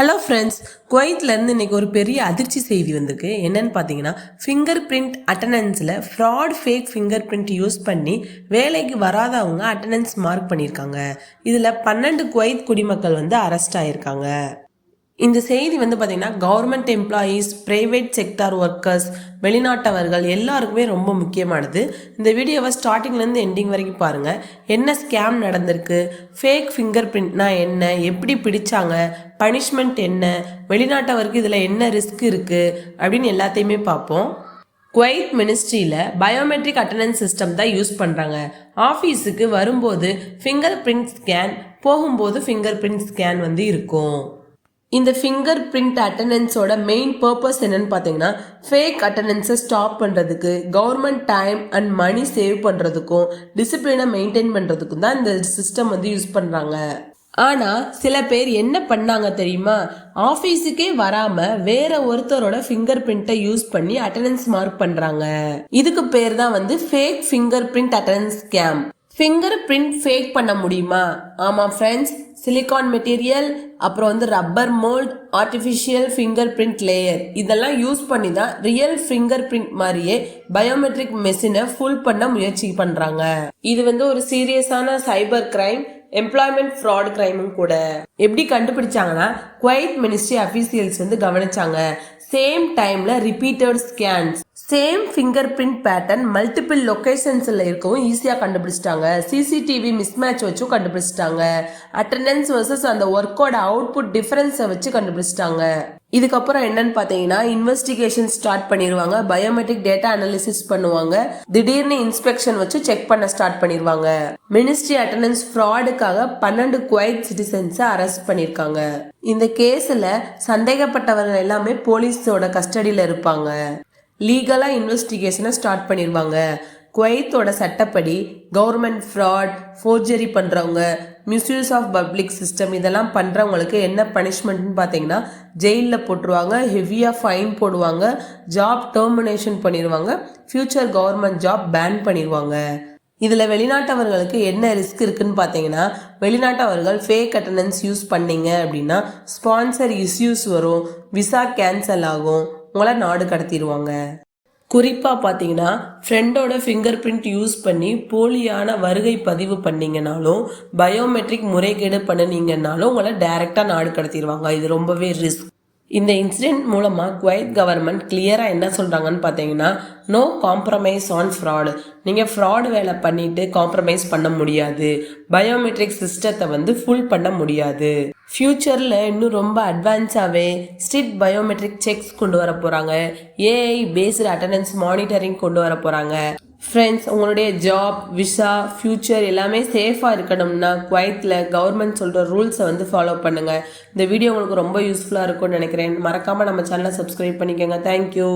Hello friends, குவைத்லேருந்து இன்றைக்கி ஒரு பெரிய அதிர்ச்சி செய்தி வந்திருக்கு. என்னன்னு பார்த்தீங்கன்னா, ஃபிங்கர் பிரிண்ட் அட்டண்டன்ஸில் fraud fake finger print use பண்ணி வேலைக்கு வராதவங்க அட்டண்டன்ஸ் மார்க் பண்ணியிருக்காங்க. இதில் 12 குவைத் குடிமக்கள் அரெஸ்ட் ஆகியிருக்காங்க. இந்த செய்தி பார்த்தீங்கன்னா government employees, private sector workers, வெளிநாட்டவர்கள் எல்லாருக்குமே ரொம்ப முக்கியமானது. இந்த வீடியோவை ஸ்டார்டிங்லேருந்து எண்டிங் வரைக்கும் பாருங்கள். என்ன ஸ்கேம் நடந்திருக்கு, ஃபேக் ஃபிங்கர் பிரிண்ட்னா என்ன, எப்படி பிடிச்சாங்க, பனிஷ்மெண்ட் என்ன, வெளிநாட்டவருக்கு இதில் என்ன ரிஸ்க் இருக்குது அப்படின்னு எல்லாத்தையுமே பார்ப்போம். குவைத் மினிஸ்ட்ரியில் பயோமெட்ரிக் அட்டண்டன்ஸ் சிஸ்டம் தான் யூஸ் பண்ணுறாங்க. ஆஃபீஸுக்கு வரும்போது ஃபிங்கர் பிரிண்ட் ஸ்கேன், போகும்போது ஃபிங்கர் பிரிண்ட் ஸ்கேன் இருக்கும். இந்த ஃபிங்கர் பிரிண்ட் அட்டண்டன்ஸோட மெயின் பர்பஸ் என்னன்னு பார்த்தீங்கன்னா, ஃபேக் அட்டண்டன்ஸை ஸ்டாப் பண்ணுறதுக்கு, government time and money save பண்ணுறதுக்கும், டிசிப்ளினை மெயின்டைன் பண்ணுறதுக்கும் தான் இந்த சிஸ்டம் யூஸ் பண்ணுறாங்க. ஆனால் சில பேர் என்ன பண்ணாங்க தெரியுமா, ஆஃபீஸுக்கே வராமல் வேற ஒருத்தரோட ஃபிங்கர் பிரிண்ட்டை யூஸ் பண்ணி அட்டண்டன்ஸ் மார்க் பண்ணுறாங்க. இதுக்கு பேர் தான் fake finger print attendance scam. Finger print fake பண்ண முடியுமா? ஆமாம் ஃப்ரெண்ட்ஸ், சிலிகான் மெட்டீரியல், அப்புறம் rubber mould, artificial finger print layer இதெல்லாம் யூஸ் பண்ணி தான் ரியல் ஃபிங்கர் பிரிண்ட் மாதிரியே பயோமெட்ரிக் மெஷினை ஃபுல் பண்ண முயற்சி பண்ணுறாங்க. இது ஒரு சீரியஸான சைபர் கிரைம், எம்ப்ளாய்மெண்ட் ஃப்ராட் கிரைமும் கூட. எப்படி கண்டுபிடிச்சாங்கன்னா, குவைத் மினிஸ்ட்ரி அஃபீஷியல்ஸ் கவனிச்சாங்க. சேம் டைம்ல repeated scans, same finger print pattern multiple லொகேஷன்ஸ்ல இருக்கவும் ஈஸியா கண்டுபிடிச்சிட்டாங்க. சிசிடிவி மிஸ்மேட்ச் வச்சும் கண்டுபிடிச்சிட்டாங்க. அட்டண்டன்ஸ் வர்சஸ் அந்த ஒர்க்கோட அவுட்புட் டிஃபரன்ஸை வச்சு கண்டுபிடிச்சிட்டாங்க. இதுக்கப்புறம் என்னன்னு பார்த்தீங்கன்னா, இன்வெஸ்டிகேஷன் ஸ்டார்ட் பண்ணிடுவாங்க. பயோமெட்ரிக் டேட்டா அனாலிசிஸ் பண்ணுவாங்க. திடீர்னு இன்ஸ்பெக்ஷன் வச்சு செக் பண்ண ஸ்டார்ட் பண்ணிடுவாங்க. மினிஸ்ட்ரி அட்டண்டன்ஸ் ஃப்ராடுக்காக 12 குவைத் சிட்டிசன்ஸை அரெஸ்ட் பண்ணியிருக்காங்க. இந்த கேஸில் சந்தேகப்பட்டவர்கள் எல்லாமே போலீஸோட கஸ்டடியில் இருப்பாங்க. லீகலாக இன்வெஸ்டிகேஷனை ஸ்டார்ட் பண்ணிடுவாங்க. குவைத்தோட சட்டப்படி கவர்மெண்ட் ஃப்ராட், ஃபோர்ஜரி பண்ணுறவங்க, மிஸ்யூஸ் ஆஃப் பப்ளிக் சிஸ்டம் இதெல்லாம் பண்ணுறவங்களுக்கு என்ன பனிஷ்மெண்ட்னு பார்த்தீங்கன்னா, ஜெயிலில் போட்டுருவாங்க, ஹெவியாக ஃபைன் போடுவாங்க, ஜாப் டெர்மினேஷன் பண்ணிடுவாங்க, ஃபியூச்சர் கவர்மெண்ட் ஜாப் பேன் பண்ணிடுவாங்க. இதில் வெளிநாட்டவர்களுக்கு என்ன ரிஸ்க் இருக்குன்னு பார்த்தீங்கன்னா, வெளிநாட்டவர்கள் ஃபேக் அட்டண்டன்ஸ் யூஸ் பண்ணீங்க அப்படின்னா ஸ்பான்சர் இஷ்யூஸ் வரும், விசா கேன்சல் ஆகும், உங்களை நாடு கடத்திடுவாங்க. குறிப்பாக பார்த்தீங்கன்னா, ஃப்ரெண்டோட ஃபிங்கர் பிரிண்ட் யூஸ் பண்ணி போலியான வருகை பதிவு பண்ணிங்கனாலும், பயோமெட்ரிக் முறைகேடு பண்ணினீங்கன்னாலும் உங்களை டைரெக்டாக நாடு கடத்திடுவாங்க. இது ரொம்பவே ரிஸ்க். இந்த இன்சிடென்ட் மூலமாக குவைத் கவர்மெண்ட் கிளியராக என்ன சொல்கிறாங்கன்னு பார்த்தீங்கன்னா, நோ காம்ப்ரமைஸ் ஆன் ஃப்ராடு. நீங்கள் ஃப்ராடு வேலை பண்ணிட்டு காம்ப்ரமைஸ் பண்ண முடியாது. பயோமெட்ரிக் சிஸ்டத்தை ஃபுல் பண்ண முடியாது. ஃப்யூச்சரில் இன்னும் ரொம்ப அட்வான்ஸாகவே ஸ்ட்ரிக்ட் பயோமெட்ரிக் செக்ஸ் கொண்டு வர போகிறாங்க. ஏஐ பேஸ்டு அட்டண்டன்ஸ் மானிட்டரிங் கொண்டு வர போகிறாங்க. ஃப்ரெண்ட்ஸ், உங்களுடைய ஜாப், விசா, ஃப்யூச்சர் எல்லாமே சேஃபாக இருக்கணும்னா குவைத்தில் கவர்மெண்ட் சொல்கிற ரூல்ஸை ஃபாலோ பண்ணுங்கள். இந்த வீடியோ உங்களுக்கு ரொம்ப யூஸ்ஃபுல்லாக இருக்கும்னு நினைக்கிறேன். மறக்காமல் நம்ம சேனலை சப்ஸ்கிரைப் பண்ணிக்கோங்க. தேங்க்யூ.